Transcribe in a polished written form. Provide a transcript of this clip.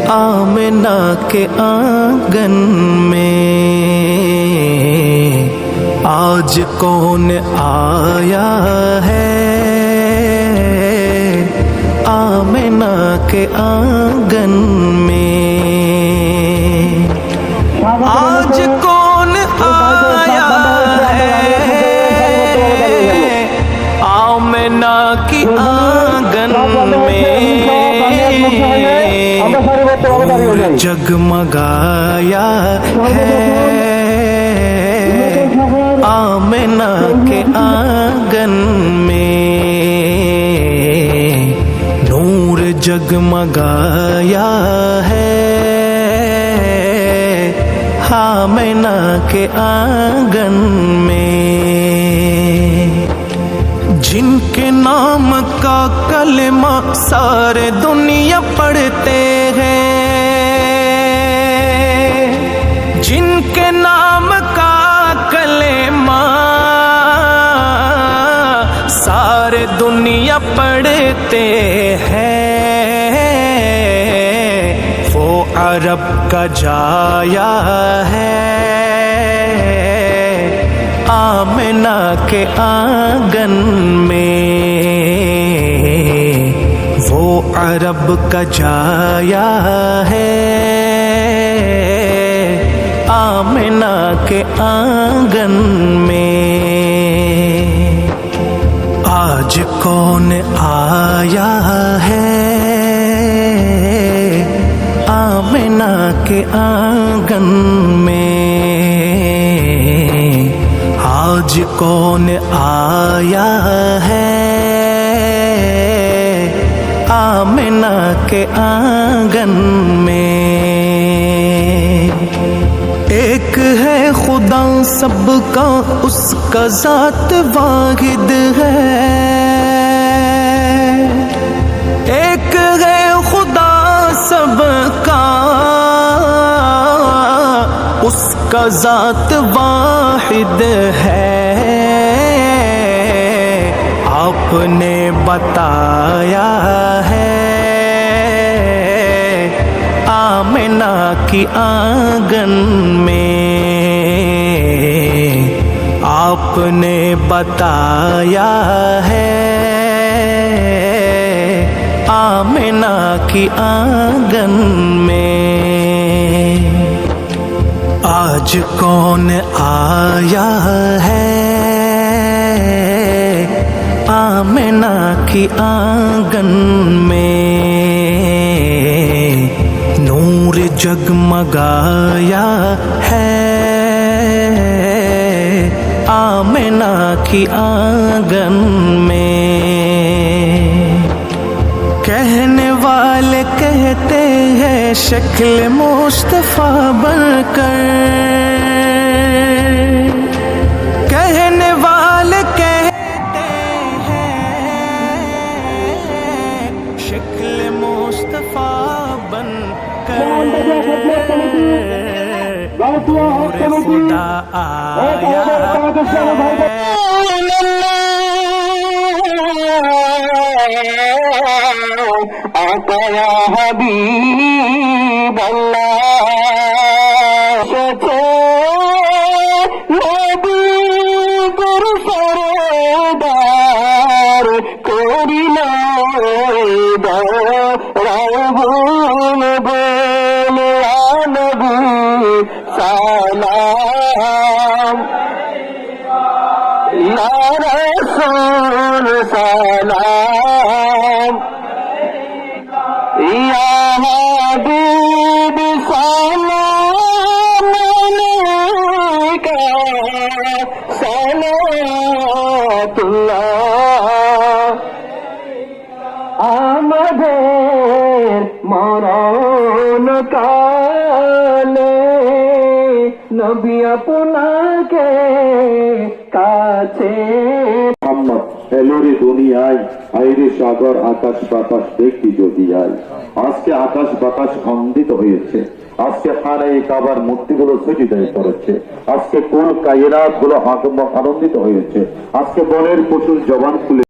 आमिना के आंगन में आज कौन आया है। आमिना के आंगन में आज कौन आया है। आमिना की आंगन में नूर जगमगाया है। आमिना के आंगन में नूर जगमगाया है। आमिना के आंगन में जिनके नाम का कलमा सारे दुनिया पढ़ते हैं। जिनके नाम का कलमा सारे दुनिया पढ़ते हैं। वो अरब का जाया है। आमिना के आंगन में वो अरब का जाया है। आमिना के आंगन में आज कौन आया है। आमिना के आंगन में आज कौन आया है। आमिना के आंगन में एक है खुदा सबका उसका ज़ात वाहिद है। एक है खुदा सबका उसका ज़ात वाहिद है। आपने बताया है। आमिना की आंगन में आपने बताया है। आमिना की आंगन में आज कौन आया है। आमिना की आंगन में नूर जगमगाया है। आमिना की आंगन में कहने वाले कहते हैं शक्ल मुस्तफा बनकर। कहने वाले कहते हैं शक्ल मुस्तफा बनकर। नूर खुदा आया है। आका या हबीब अल्लाह नबी गुरु सरदार करिला रावण बोल नबी सलाम या रसूल सलाम या हबीब सलाम अलैका सलातुल्लाह। আমাদের মরণ কালে নবী আপনাকে কাছে। এলোরে দুনিয়ায় আইরে সাগর আকাশ বাতাস দেখি যদি আয়। আজকে আকাশ বাতাস খন্ডিত হয়েছে। আজকে খানায়ে কাবার মূর্তিগুলো সজিদায় পড়েছে। আজকে কোন কায়নাত গুলো আনন্দিত হয়েছে। আজকে বনের পশুর জবান খুলে